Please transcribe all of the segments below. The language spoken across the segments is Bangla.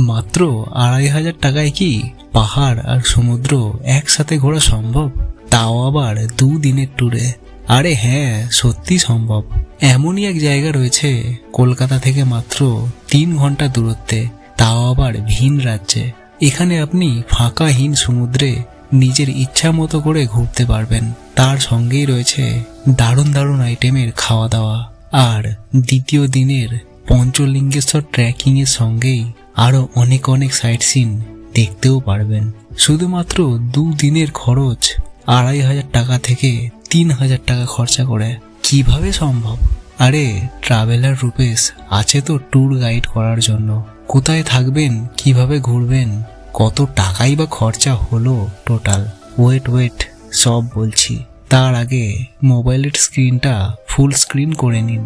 মাত্র 2500 টাকায় কি পাহাড় আর সমুদ্র একসাথে ঘোরা সম্ভব? তাও আবার 2 দিনের ট্যুরে। আরে হ্যাঁ, সত্যি সম্ভব। এমনই এক জায়গা রয়েছে কলকাতা থেকে মাত্র 3 ঘন্টা দূরত্বে, তাও আবার ভিন রাজ্যে। এখানে আপনি ফাঁকাহীন সমুদ্রে নিজের ইচ্ছা মতো করে ঘুরতে পারবেন। তার সঙ্গেই রয়েছে দারুণ দারুণ আইটেমের খাওয়া দাওয়া। আর দ্বিতীয় দিনের পঞ্চলিঙ্গেশ্বর ট্রেকিং এর সঙ্গেই আরো অনেক অনেক সাইট সিন দেখতেও পারবেন। শুধুমাত্র 2 দিনের খরচ 2500 টাকা থেকে 3000 টাকা খরচা করে। কিভাবে সম্ভব? আরে ট্রাভেলার রূপেশ আছে তো ট্যুর গাইড করার জন্য। কোথায় থাকবেন, কিভাবে ঘুরবেন, কত টাকাই বা খরচা হলো টোটাল, ওয়েট সব বলছি। তার আগে মোবাইলের স্ক্রিনটা ফুল স্ক্রিন করে নিন।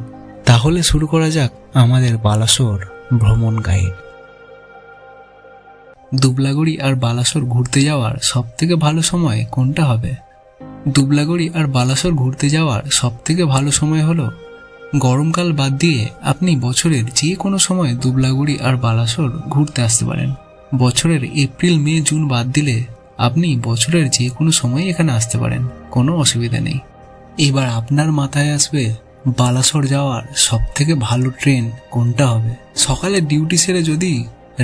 তাহলে শুরু করা যাক আমাদের বালাসোর ভ্রমণ গাইড। দুবলাগড়ি আর বালাসোর ঘুরতে যাওয়ার সব থেকে ভালো সময় কোনটা হবে? দুবলাগড়ি আর বালাসোর ঘুরতে যাওয়ার সব থেকে ভালো সময় হলো গরমকাল বাদ দিয়ে আপনি বছরের যে কোনো সময় দুবলাগড়ি আর বালাসোর ঘুরতে আসতে পারেন। বছরের এপ্রিল, মে, জুন বাদ দিলে আপনি বছরের যে কোনো সময় এখানে আসতে পারেন, কোনো অসুবিধা নেই। এবার আপনার মাথায় আসবে বালাসোর যাওয়ার সব থেকে ভালো ট্রেন কোনটা হবে। সকালে ডিউটি সেরে যদি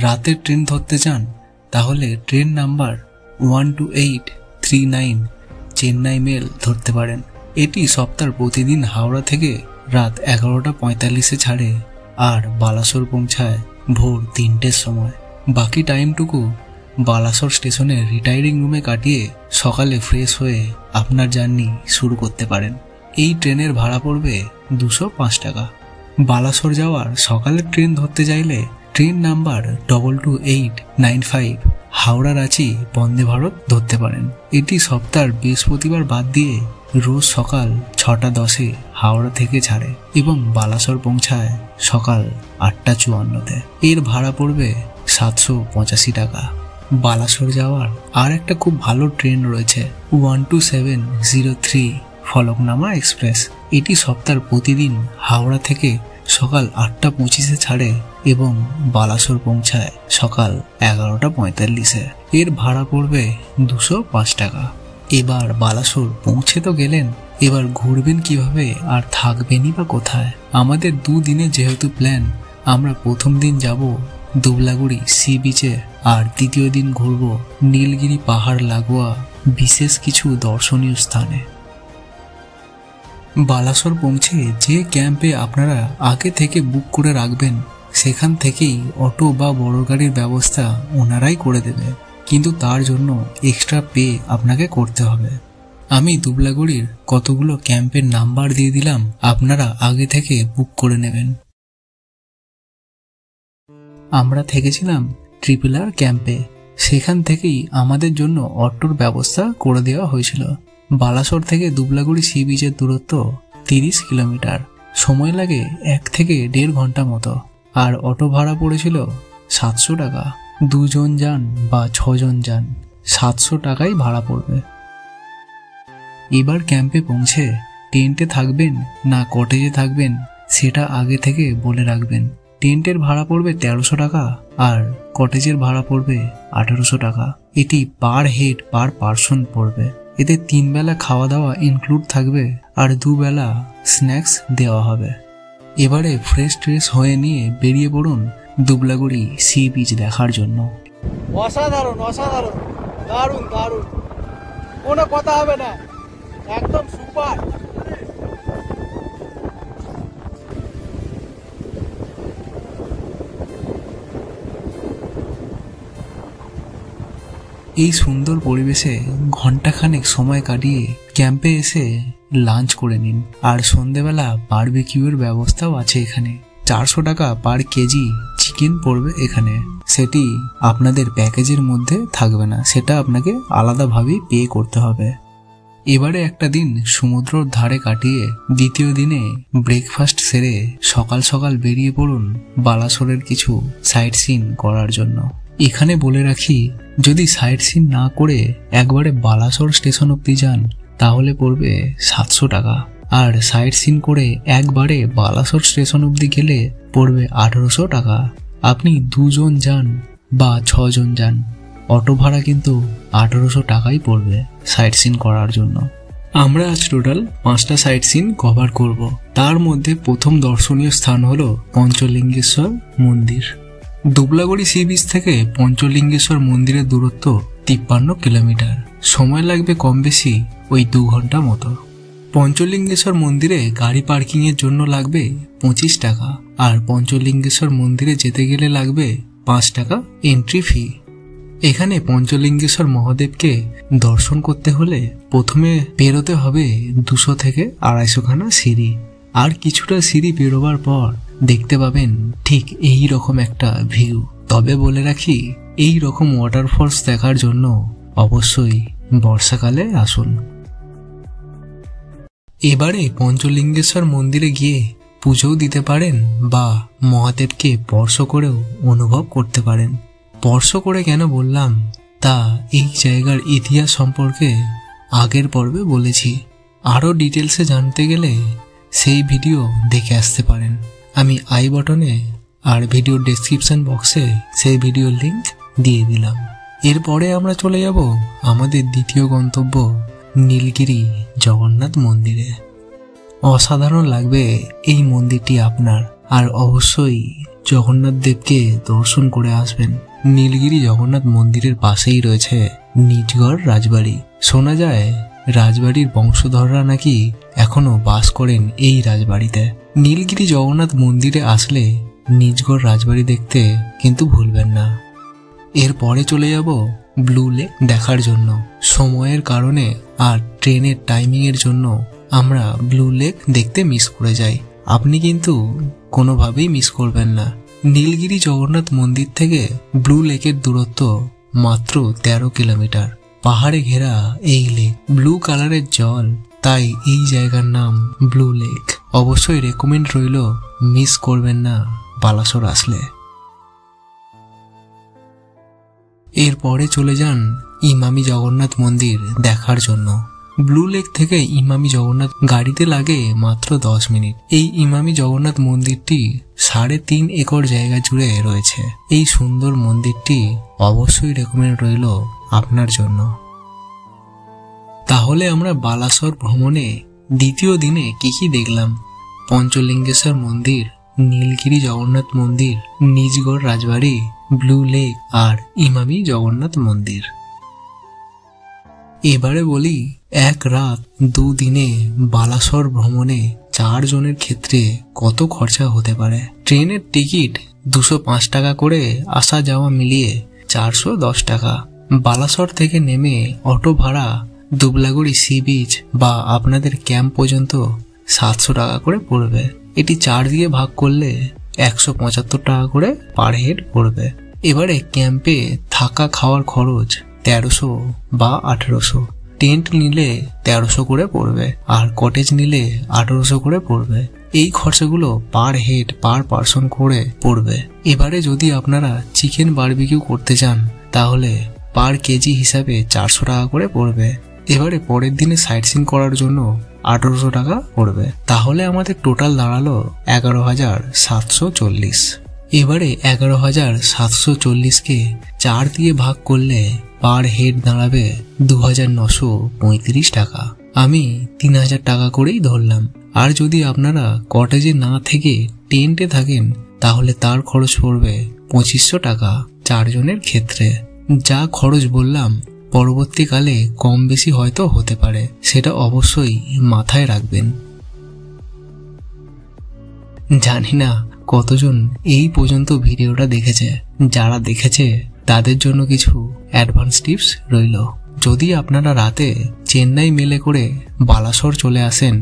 রাতের ট্রেন ধরতে চান তাহলে ট্রেন নাম্বার 12839 চেন্নাই মেল ধরতে পারেন। এটি সপ্তাহের প্রতিদিন হাওড়া থেকে রাত 11:45 ছাড়ে আর বালাসোর পৌঁছায় ভোর 3টের সময়। বাকি টাইমটুকু বালাসোর স্টেশনের রিটায়ারিং রুমে কাটিয়ে সকালে ফ্রেশ হয়ে আপনার জার্নি শুরু করতে পারেন। এই ট্রেনের ভাড়া পড়বে 205 টাকা। বালাসোর যাওয়ার সকালের ট্রেন ধরতে চাইলে ট্রেন নাম্বার 22895 হাওড়া রাঁচি বন্দে ভারত ধরতে পারেন। এটি সপ্তাহের বৃহস্পতিবার বাদ দিয়ে রোজ সকাল 6:10 হাওড়া থেকে ছাড়ে এবং বালাসোর পৌঁছায় সকাল 8:54-তে। এর ভাড়া পড়বে 785 টাকা। বালাসোর যাওয়ার আর একটা খুব ভালো ট্রেন রয়েছে 12703 ফলকনামা এক্সপ্রেস। এটি সপ্তাহের প্রতিদিন হাওড়া থেকে সকাল 8:25 ছাড়ে এবং বালাসোর পৌঁছায় সকাল 11:45। এর ভাড়া পড়বে 205 টাকা। এবার বালাসোর পৌঁছে তো গেলেন, এবার ঘুরবেন কিভাবে আর থাকবেনই বা কোথায়? আমাদের 2 দিনের যেহেতু প্ল্যান, আমরা প্রথম দিন যাব দুবলাগুড়ি সি বিচে আর দ্বিতীয় দিন ঘুরব নীলগিরি পাহাড় লাগোয়া বিশেষ কিছু দর্শনীয় স্থানে। বালাসোর পৌঁছে যে ক্যাম্পে আপনারা আগে থেকে বুক করে রাখবেন সেখান থেকেই অটো বা বড় গাড়ির ব্যবস্থা ওনারাই করে দেবে, কিন্তু তার জন্য এক্সট্রা পে আপনাকে করতে হবে। আমি দুবলাগুড়ির কতগুলো ক্যাম্পের নাম্বার দিয়ে দিলাম, আপনারা আগে থেকে বুক করে নেবেন। আমরা থেকেছিলাম ট্রিপল আর ক্যাম্পে, সেখান থেকেই আমাদের জন্য অটোর ব্যবস্থা করে দেওয়া হয়েছিল। বালাসোর থেকে দুবলাগুড়ি সি বিচের দূরত্ব 30 কিলোমিটার, সময় লাগে 1 থেকে 1.5 ঘন্টা মতো। আর অটো ভাড়া পড়েছিল 700 টাকা। 2 জন যান বা 6 জন যান 700 টাকাই ভাড়া পড়বে। এবার ক্যাম্পে পৌঁছে টেন্টে থাকবেন না কটেজে থাকবেন সেটা আগে থেকে বলে রাখবেন। টেন্টের ভাড়া পড়বে 1300 টাকা আর কটেজের ভাড়া পড়বে 1800 টাকা। এটি পার হেড পার পার্সন পড়বে। এতে 3 বেলা খাওয়া দাওয়া ইনক্লুড থাকবে আর 2 বেলা স্ন্যাক্স দেওয়া হবে। এবারে ফ্রেশ ট্রেশ হয়ে নিয়ে বেরিয়ে পড়ুন দুবলাগুড়ি সি বিচ দেখার জন্য। অসাধারণ অসাধারণ, দারুণ দারুণ, কোনো কথা হবে না, একদম সুপার। এই সুন্দর পরিবেশে ঘন্টাখানেক সময় কাটিয়ে ক্যাম্পে এসে লাঞ্চ করে নিন। আর সন্ধেবেলা বারবিকিউর ব্যবস্থাও আছে এখানে। 400 টাকা পার কেজি চিকেন পড়বে এখানে। সেটি আপনাদের প্যাকেজের মধ্যে থাকবে না, সেটা আপনাকে আলাদাভাবে পে করতে হবে। এবারে একটা দিন সমুদ্রের ধারে কাটিয়ে দ্বিতীয় দিনে ব্রেকফাস্ট সেরে সকাল সকাল বেরিয়ে পড়ুন বালাসোরের কিছু সাইট সিন করার জন্য। এখানে বলে রাখি, যদি সাইট সিন না করে একবারে বালাসোর স্টেশন অব্দি যান তাহলে পড়বে 700 টাকা, আর সাইট সিন করে একবারে বালাসোর স্টেশন অব্দি গেলে পড়বে 1800 টাকা। আপনি 2 জন যান বা 6 জন যান, অটো ভাড়া কিন্তু 1800 টাকাই পড়বে সাইট সিন করার জন্য। আমরা আজ টোটাল 5টা সাইট সিন কভার করব। তার মধ্যে প্রথম দর্শনীয় স্থান হলো পঞ্চলিঙ্গেশ্বর মন্দির। দুবলাগড়ি সি বিচ থেকে পঞ্চলিঙ্গেশ্বর মন্দিরের দূরত্ব 53 কিলোমিটার। সময় লাগবে কম বেশি ওই 2 ঘন্টা মতো। পঞ্চলিঙ্গেশ্বর মন্দিরে গাড়ি পার্কিং এর জন্য লাগবে 25 টাকা, আর পঞ্চলিঙ্গেশ্বর মন্দিরে যেতে গেলে লাগবে 5 টাকা এন্ট্রি ফি। এখানে পঞ্চলিঙ্গেশ্বর মহাদেবকে দর্শন করতে হলে প্রথমে পেরোতে হবে 200 থেকে 250 খানা সিঁড়ি, আর কিছুটা সিঁড়ি পেরোবার পর দেখতে পাবেন ঠিক এই রকম একটা ভিউ। তবে বলে রাখি, এই রকম ওয়াটারফলস দেখার জন্য অবশ্যই বর্ষাকালে আসুন। এবারে পঞ্চলিঙ্গেশ্বর মন্দিরে গিয়ে পুজোও দিতে পারেন বা মহাদেবকে স্পর্শ করেও অনুভব করতে পারেন। স্পর্শ করে কেন বললাম তা এই জায়গার ইতিহাস সম্পর্কে আগের পর্বে বলেছি। আরও ডিটেলসে জানতে গেলে সেই ভিডিও দেখে আসতে পারেন। আমি আই বটনে আর ভিডিও ডেসক্রিপশন বক্সে সেই ভিডিওর লিঙ্ক দিয়ে দিলাম। এরপরে আমরা চলে যাব আমাদের দ্বিতীয় গন্তব্য নীলগিরি জগন্নাথ মন্দিরে। অসাধারণ লাগবে এই মন্দিরটি আপনার, আর অবশ্যই জগন্নাথ দেবকে দর্শন করে আসবেন। নীলগিরি জগন্নাথ মন্দিরের পাশেই রয়েছে নিজগড় রাজবাড়ি। শোনা যায় রাজবাড়ির বংশধররা নাকি এখনো বাস করেন এই রাজবাড়িতে। নীলগিরি জগন্নাথ মন্দিরে আসলে নিজগড় রাজবাড়ি দেখতে কিন্তু ভুলবেন না। এরপরে চলে যাব ব্লু লেক দেখার জন্য। সময়ের কারণে আর ট্রেনের টাইমিং এর জন্য আমরা ব্লু লেক দেখতে মিস করে যাই। আপনি কিন্তু কোনোভাবেই মিস করবেন না। নীলগিরি জগন্নাথ মন্দির থেকে ব্লু লেকের দূরত্ব মাত্র 13 কিলোমিটার। পাহাড়ে ঘেরা এই লেক, ব্লু কালারের জল, তাই এই জায়গার নাম ব্লু লেক। অবশ্যই রেকমেন্ড রইল, মিস করবেন না বালাসোর আসলে। এরপরে চলে যান ইমামি জগন্নাথ মন্দির দেখার জন্য। ব্লু লেক থেকে ইমামি জগন্নাথ গাড়িতে লাগে মাত্র 10 মিনিট। এই ইমামি জগন্নাথ মন্দিরটি 3.5 একর জায়গা জুড়ে রয়েছে। এই সুন্দর মন্দিরটি অবশ্যই রেকমেন্ড রইল আপনার জন্য। তাহলে আমরা বালাসোর ভ্রমণে দ্বিতীয় দিনে কি দেখলাম? পঞ্চলিঙ্গেশ্বর মন্দির, নীলগিরি জগন্নাথ মন্দির, নিজগড় রাজবাড়ি, ব্লু লেক আর ইমামি জগন্নাথ মন্দির। এবারে বলি, 1 রাত 2 দিনে বালাসোর ভ্রমণে 4 জনের ক্ষেত্রে কত খরচা হতে পারে। ট্রেনের টিকিট 205 টাকা করে, আসা যাওয়া মিলিয়ে 410 টাকা। বালাসোর থেকে নেমে অটো ভাড়া দুবলাগড়ি সি বিচ বা আপনাদের ক্যাম্প পর্যন্ত 700 টাকা করে পড়বে। এটি 4 দিয়ে ভাগ করলে 175 টাকা করে পার হেড পড়বে। এবারে ক্যাম্পে থাকা খাওয়ার খরচ 1300 বা 1800। টেন্ট নিলে 1300 করে পড়বে, আর কটেজ নিলে 1800 করে পড়বে। এই খরচাগুলো পার হেড পার পার্সন করে পড়বে। এবারে যদি আপনারা চিকেন বারবিকিউ করতে চান তাহলে পার কেজি হিসাবে 400 টাকা করে পড়বে। এবারে পরের দিনে সাইট সিন করার জন্য 1800 টাকা পড়বে। তাহলে আমাদের টোটাল দাঁড়ালো 11,740। এবারে 11,740কে 4 দিয়ে ভাগ করলে পার হেড দাঁড়াবে 2,935 টাকা। আমি 3,000 টাকা করেই ধরলাম। আর যদি আপনারা কটেজে না থেকে টেন্টে থাকেন তাহলে তার খরচ পড়বে 2500 টাকা 4 জনের ক্ষেত্রে। যা খরচ বললাম পরবর্তীকালে কম বেশি হয়তো হতে পারে, সেটা অবশ্যই মাথায় রাখবেন। জানি না কতজন এই পর্যন্ত ভিডিওটা দেখেছে। যারা দেখেছে তাদের জন্য কিছু অ্যাডভান্স টিপস রইল। যদি আপনারা রাতে চেন্নাই মেলে করে বালাসোর চলে আসেন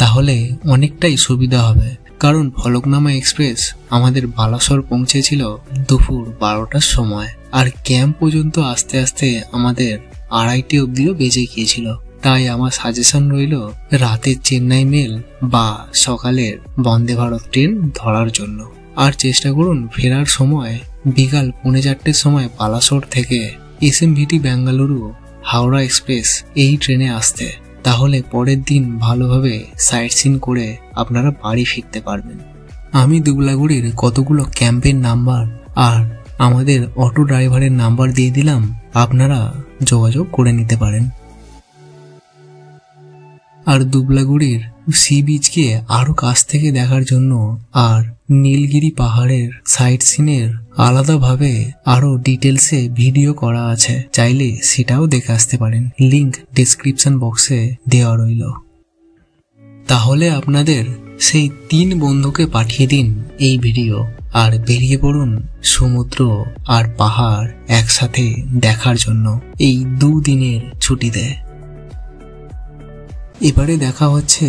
তাহলে অনেকটাই সুবিধা হবে, কারণ ফলকনামা এক্সপ্রেস আমাদের বালাসোর পৌঁছেছিল দুপুর 12টার সময়, আর ক্যাম্প পর্যন্ত আস্তে আস্তে আমাদের 2:30 অব্দিও বেজে গিয়েছিল। তাই আমার সাজেশন রইল রাতের চেন্নাই মেল বা সকালের বন্দে ভারত ট্রেন ধরার জন্য। আর চেষ্টা করুন ফেরার সময় বিকাল 4:45-র সময় বালাসোর থেকে এসএমভিটি বেঙ্গালুরু হাওড়া এক্সপ্রেস এই ট্রেনে আসতে। তাহলে পরের দিন ভালোভাবে সাইট সিন করে আপনারা বাড়ি ফিরতে পারবেন। আমি দুবলাগুড়ির কতগুলো ক্যাম্পের নাম্বার আর আমাদের অটো ড্রাইভারের নাম্বার দিয়ে দিলাম, আপনারা যোগাযোগ করে নিতে পারেন। আর দুবলাগুড়ির সি বিচকে আরো কাছ থেকে দেখার জন্য আর নীলগিরি পাহাড়ের সাইট সিনের আলাদাভাবে আরো ডিটেলসে ভিডিও করা আছে, চাইলে সেটাও দেখে আসতে পারেন। লিংক ডেসক্রিপশন বক্সে দেওয়া রইল। তাহলে আপনাদের সেই 3 বন্ধুকে পাঠিয়ে দিন এই ভিডিও, আর বেরিয়ে পড়ুন সমুদ্র আর পাহাড় একসাথে দেখার জন্য এই 2 দিনের ছুটিতে। এবারে দেখা হচ্ছে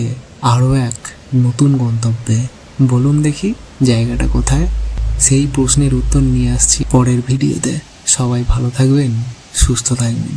আরো এক নতুন গন্তব্যে। বলুন দেখি জায়গাটা কোথায়? সেই প্রশ্নের উত্তর নিয়ে আসছি পরের ভিডিওতে। সবাই ভালো থাকবেন, সুস্থ থাকবেন।